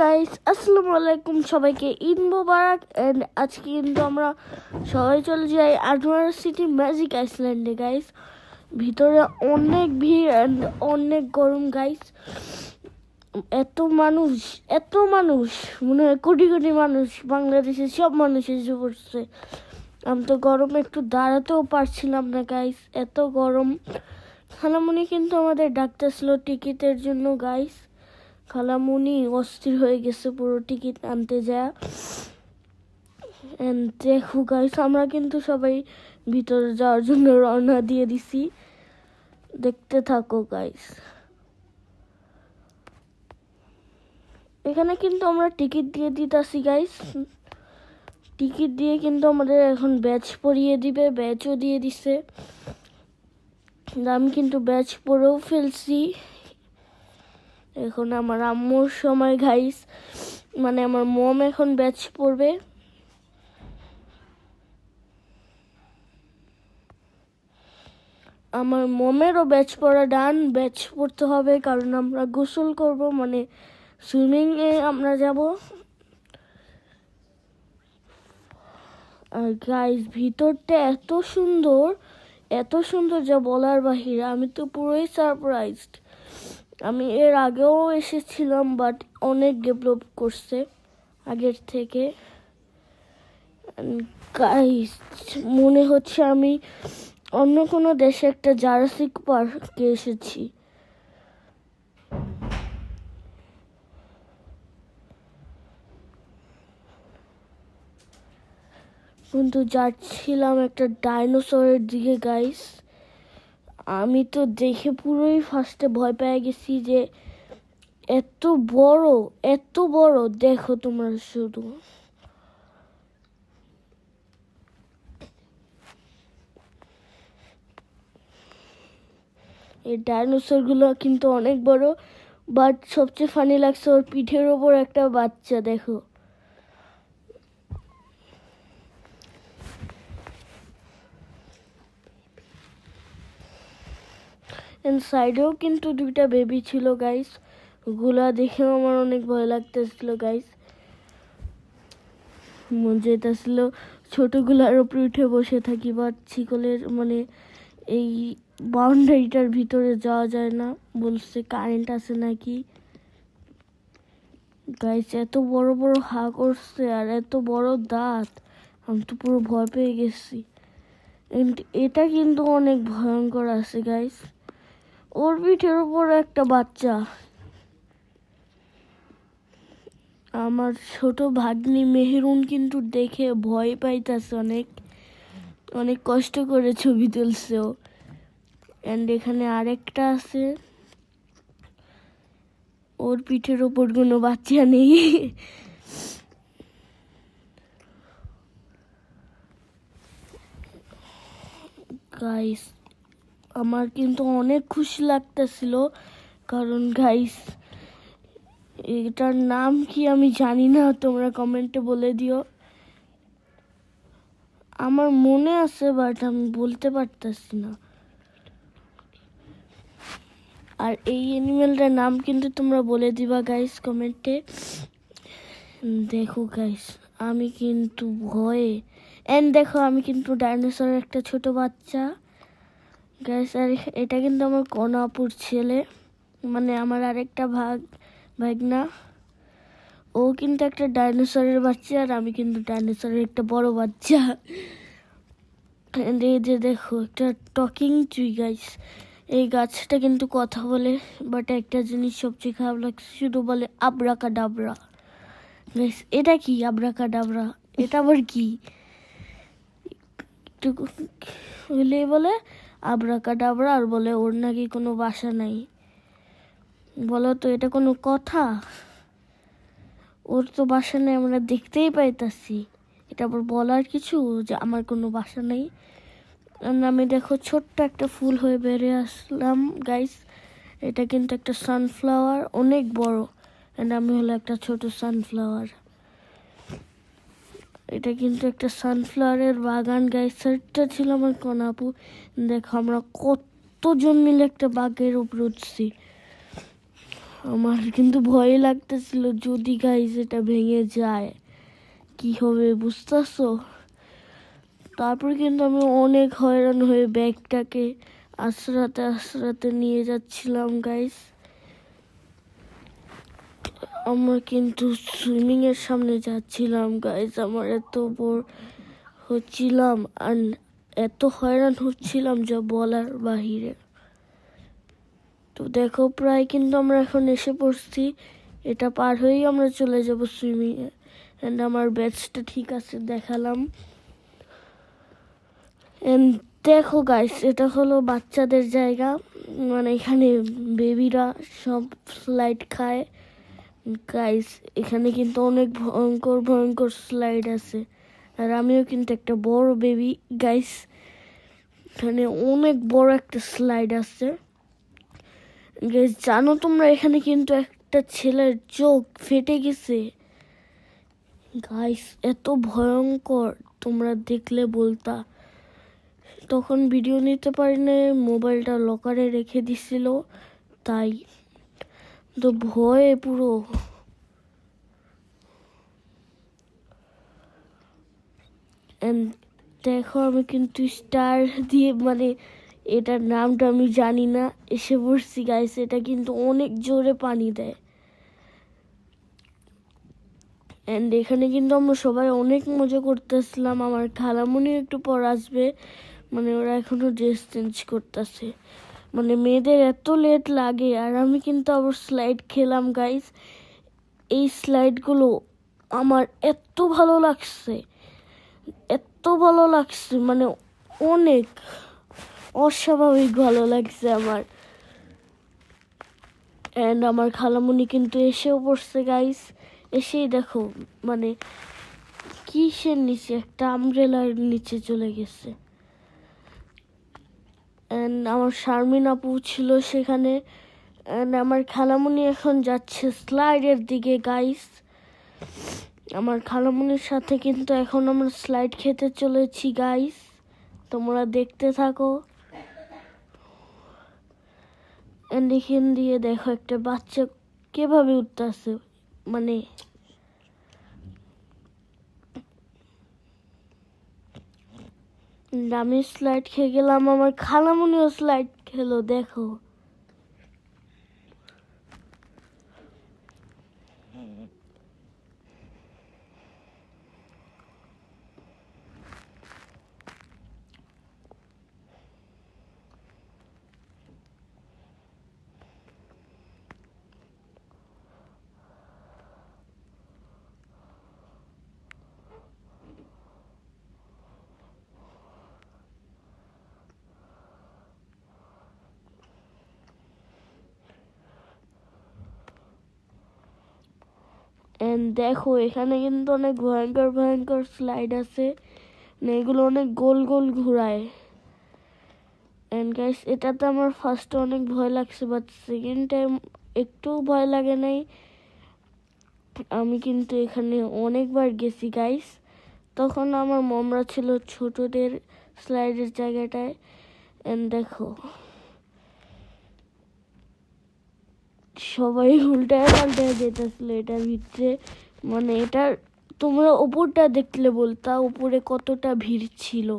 Guys, আসসালামু আলাইকুম সবাইকে, ঈদ মোবারক। এন্ড আজকে কিন্তু আমরা সবাই চলে যাই আজওয়ার সিটি ম্যাজিক আইসল্যান্ডে গাইস। ভিতরে অনেক ভিড় এন্ড অনেক গরম গাইস। এত মানুষ মনে হয় কোটি কোটি মানুষ, বাংলাদেশের সব মানুষ এসে পড়ছে। আমি তো গরমে একটু দাঁড়াতেও পারছিলাম না গাইস, এত গরম। খালামুনি কিন্তু আমাদের ডাকতেছিল টিকিটের জন্য গাইস। খালামুনি অস্থির হয়ে গেছে পুরো টিকিট আনতে যায়। দেখো গাইস, আমরা কিন্তু সবাই ভিতরে যাওয়ার জন্য রওনা দিয়ে দিছি। দেখতে থাকো গাইস। এখানে কিন্তু আমরা টিকিট দিয়ে দিতেছি গাইস। টিকিট দিয়ে কিন্তু আমাদের এখন ব্যাচ পরিয়ে দিবে, ব্যাচও দিয়ে দিছে। আমি কিন্তু ব্যাচ পরেও ফেলছি। এখন আমার আম্মুর সময় গাইস, মানে আমার মম এখন ব্যাচ পড়বে। আমার মমেরও ব্যাচ পড়া ডান, ব্যাচ পড়তে হবে কারণ আমরা গোসল করব, মানে সুইমিং এ আমরা যাব। আর গাইস, ভিতরটা এত সুন্দর যা বলার বাহিরে। আমি তো পুরোই সারপ্রাইজড। আমি এর আগেও এসেছিলাম, বাট অনেক ডেভেলপ করছে আগের থেকে গাইস। মনে হচ্ছে আমি অন্য কোনো দেশে একটা জারাসিক পার্কে এসেছি। কিন্তু যাচ্ছিলাম একটা ডাইনোসরের দিকে গাইস। আমি তো দেখে পুরোই ফার্স্টে ভয় পেয়ে গেছি যে এত বড় দেখো তোমরা শুধু। এই ডাইনোসর গুলো কিন্তু অনেক বড়, বাট সবচেয়ে ফানি লাগছে ওর পিঠের ওপর একটা বাচ্চা দেখো। সাইডেও কিন্তু দুইটা বেবি ছিল গাইস। ওগুলা দেখেও আমার অনেক ভয় লাগতেছিল গাইস। মন যেতেছিল ছোটগুলার উপরে উঠে বসে থাকি, বাট শিকলের মানে এই বাউন্ডারিটার ভিতরে যাওয়া যায় না, বলছে কারেন্ট আছে নাকি। গাইস, এত বড় বড় হা করছে আর এত বড় দাঁত, আমি তো পুরো ভয় পেয়ে গেছি। এটা কিন্তু অনেক ভয়ঙ্কর আছে গাইস। ওর পিঠের উপর একটা বাচ্চা। আমার ছোট ভাগ্নি মেহেরুন কিন্তু দেখে ভয় পাইতেছে, অনেক কষ্ট করে ছবি তুলছে ও। এন্ড এখানে আরেকটা আছে, ওর পিঠের ওপর কোনো বাচ্চা নেই। গাইস, আমার কিন্তু অনেক খুশি লাগতেছিল কারণ গাইস এটার নাম কি আমি জানি না, তোমরা কমেন্টে বলে দিও। আমার মনে আছে বাট আমি বলতে পারতেছি না। আর এই অ্যানিমেলটার নাম কিন্তু তোমরা বলে দিবা গাইস কমেন্টে। দেখো গাইস, আমি কিন্তু ভয়ে দেখো আমি কিন্তু ডাইনোসরের একটা ছোট বাচ্চা গাইস। আর এটা কিন্তু আমার কনাপুর ছেলে, মানে আমার আরেকটা ভাগনা। ও কিন্তু একটা ডাইনোসরের বাচ্চা আর আমি কিন্তু ডাইনোসরের একটা বড় বাচ্চা। এই যে দেখো একটা টকিং ট্রি গাইস। এই গাছটা কিন্তু কথা বলে, বাট একটা জিনিস সবচেয়ে খারাপ লাগছে, শুধু বলে আব্রাকাডাবরা। গাইস, এটা কি আব্রাকাডাবরা? এটা আবার কি? একটু হলেই বলে আব্রাকাডাবরা আর বলে ওর নাকি কোনো বাসা নাই। বলো তো এটা কোনো কথা? ওর তো বাসা নেই, আমরা দেখতেই পাইতাছি। এটা আবার বলার কিছু যে আমার কোনো বাসা নেই? আমি দেখো ছোট্ট একটা ফুল হয়ে বেরিয়ে আসলাম গাইস। এটা কিন্তু একটা সানফ্লাওয়ার, অনেক বড়। আমি হলো একটা ছোট সানফ্লাওয়ার। এটা কিন্তু একটা সানফ্লাওয়ারের বাগান গাইস। সেটা ছিল আমার কনাপু। দেখো আমরা কতজন মিলে একটা বাগের উপর উঠছি। আমার কিন্তু ভয় লাগতেছিল যদি গাইস এটা ভেঙে যায় কি হবে বুঝতেছো। তারপর কিন্তু আমি অনেক হয়রান হয়ে ব্যাগটাকে আশ্রাতে আশ্রাতে নিয়ে যাচ্ছিলাম গাইস। আমরা কিন্তু সুইমিং এর সামনে যাচ্ছিলাম গাইস, আমার এত বোর হচ্ছিলাম আর এত হয়রান হচ্ছিলাম যা বলার বাহিরে। তো দেখো প্রায় কিন্তু আমরা এখন এসে পড়ছি, এটা পার হয়েই আমরা চলে যাব সুইমিং এ। এন্ড আমার ব্যাচটা ঠিক আছে দেখালাম। এন্ড দেখো গাইস এটা হলো বাচ্চাদের জায়গা, মানে এখানে বেবিরা সব স্লাইড খায় গাইস। এখানে কিন্তু অনেক ভয়ঙ্কর ভয়ঙ্কর স্লাইড আছে আর আমিও কিন্তু একটা বড় বেবি গাইস। এখানে অনেক বড় একটা স্লাইড আছে গাইস। জানো তোমরা এখানে কিন্তু একটা ছেলের চোখ ফেটে গেছে গাইস, এত ভয়ঙ্কর তোমরা দেখলে বলতা। তখন ভিডিও নিতে পারি না, মোবাইলটা লকারে রেখে দিছিল তাই, তো ভয়ে পুরো। দেখো আমি কিন্তু স্টার দিয়ে, মানে এটার নামটা আমি জানি না, এসে পড়ছি গাইস। এটা কিন্তু অনেক জোরে পানি দেয় এন্ড এখানে কিন্তু আমরা সবাই অনেক মজা করতেছিলাম। আমার খালামণি একটু পর আসবে, মানে ওরা এখনো ড্রেস চেঞ্জ করতেছে, মানে মেয়েদের এত লেট লাগে। আর আমি কিন্তু আবার স্লাইড খেলাম গাইস। এই স্লাইডগুলো আমার এত ভালো লাগছে, এত ভালো লাগছে, মানে অনেক অস্বাভাবিক ভালো লাগছে আমার। এন্ড আমার খালামণি কিন্তু এসেও পড়ছে গাইস। এসেই দেখো মানে কিসের নিচে, একটা আমব্রেলার নিচে চলে গেছে। এন্ড আমার শারমিন আপু ছিল সেখানে। এন্ড আমার খালামণি এখন যাচ্ছে স্লাইডের দিকে গাইস। আমার খালামণির সাথে কিন্তু এখন আমরা স্লাইড খেতে চলেছি গাইস, তোমরা দেখতে থাকো। এন্ড এখান দিয়ে দেখো একটা বাচ্চা কিভাবে উঠতেছে, মানে আমি স্লাইড খেয়ে গেলাম, আমার খালামণিও স্লাইড খেলো দেখো। এন্ড দেখো এখানে কিন্তু অনেক ভয়ঙ্কর ভয়ঙ্কর স্লাইড আছে, মানে এগুলো অনেক গোল গোল ঘুরায়। এন্ড গাইস এটাতে আমার ফার্স্টে অনেক ভয় লাগছে, বাট সেকেন্ড টাইম একটু ভয় লাগে নাই। আমি কিন্তু এখানে অনেকবার গেছি গাইস। তখন আমার মমরা ছিল ছোটদের স্লাইডের জায়গাটায়। এন্ড দেখো সবাই উল্টায় পাল্টায় যেতেছিল এটার ভিতরে, মানে এটার তোমরা উপরটা দেখলে বলতা উপরে কতটা ভিড় ছিল।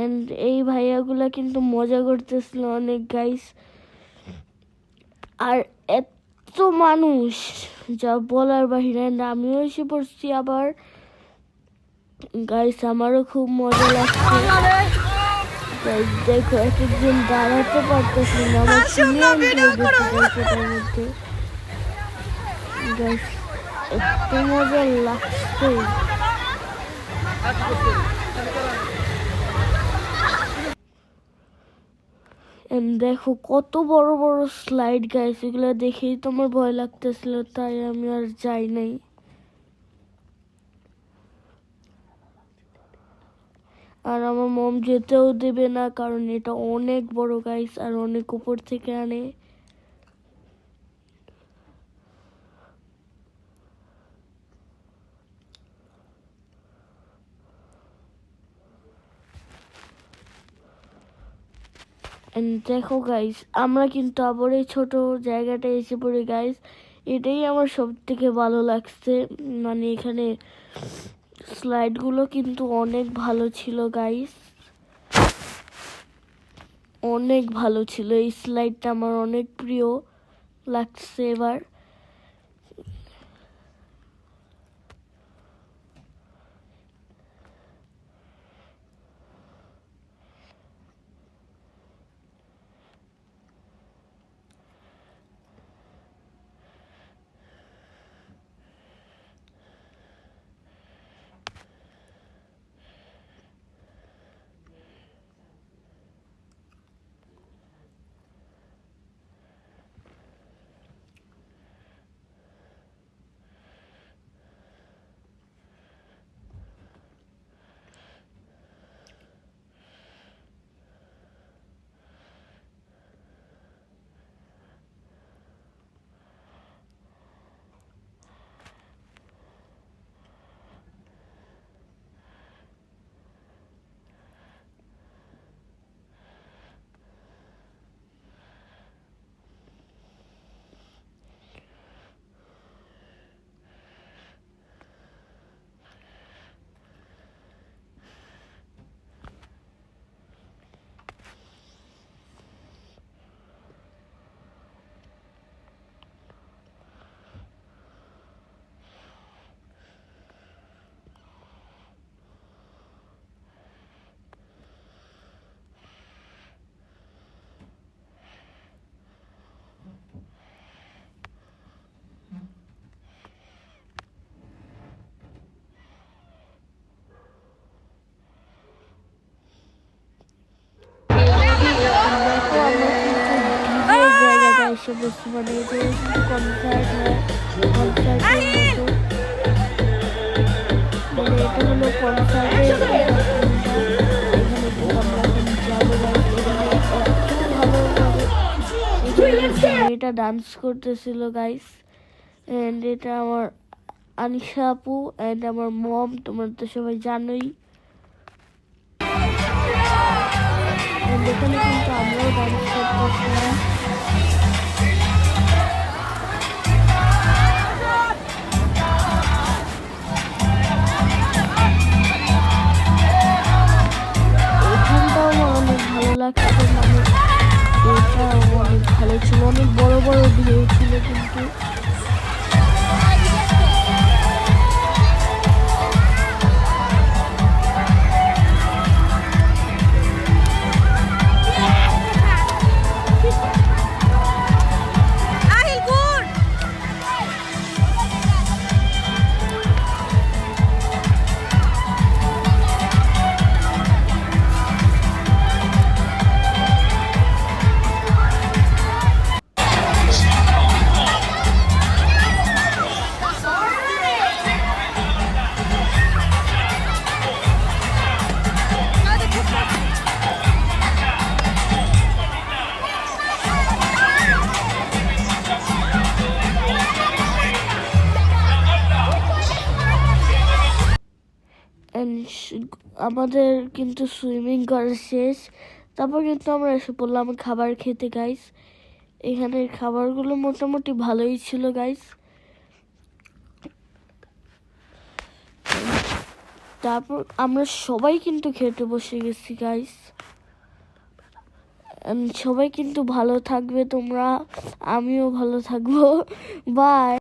এন্ড এই ভাইয়াগুলা কিন্তু মজা করতেছিল অনেক গাইস। আর এত মানুষ যা বলার বাহিরে। আমিও এসে পড়ছি আবার গাইস, আমারও খুব মজা লাগছে। গাইস দেখো এক একজন দাঁড়াতে পারতেছে না, আমার সিনিয়র সেটার মধ্যে গাইস এত মজা লাগছে। দেখো কত বড় বড় স্লাইড গাইস, এগুলো দেখেই তো আমার ভয় লাগতেছিল, তাই আমি আর যাই নাই। আর আমার মম যেতেও দেবে না, কারণ এটা অনেক বড় গাইস আর অনেক উপর থেকে আনে। And দেখো গাইস, আমরা কিন্তু আবার এই ছোট জায়গাটা এসে পড়ি গাইস। এটাই আমার সব থেকে ভালো লাগছে, মানে এখানে স্লাইডগুলো কিন্তু অনেক ভালো ছিল গাইস, অনেক ভালো ছিল। এই স্লাইডটা আমার অনেক প্রিয় লাগছে এবার। এসে বসে, মানে এটা কিন্তু কনসার্ট হয়, কনসার্টের মতো, মানে এটা হলো কনসার্টের এখানে কিন্তু আমরা এখন যাবো গাইস। এখানে এত ভালোভাবে এটা ডান্স করতেছিল গাইস। অ্যান্ড এটা আমার আনিশা আপু অ্যান্ড আমার মম, তোমরা তো সবাই জানোই। অ্যান্ড এখানে কিন্তু আমরাও ডান্স করতেছিলাম। লাগছে, মানে এটা অনেক ভালো ছিল, অনেক বড় বড় ভিড় ছিল কিন্তু। আমাদের কিন্তু সুইমিং করা শেষ, তারপর কিন্তু আমরা এসে পড়লাম খাবার খেতে গাইস। এখানের খাবারগুলো মোটামুটি ভালোই ছিল গাইস। তারপর আমরা সবাই কিন্তু খেতে বসে গেছি গাইস। সবাই কিন্তু ভালো থাকবে তোমরা, আমিও ভালো থাকবো, বাই।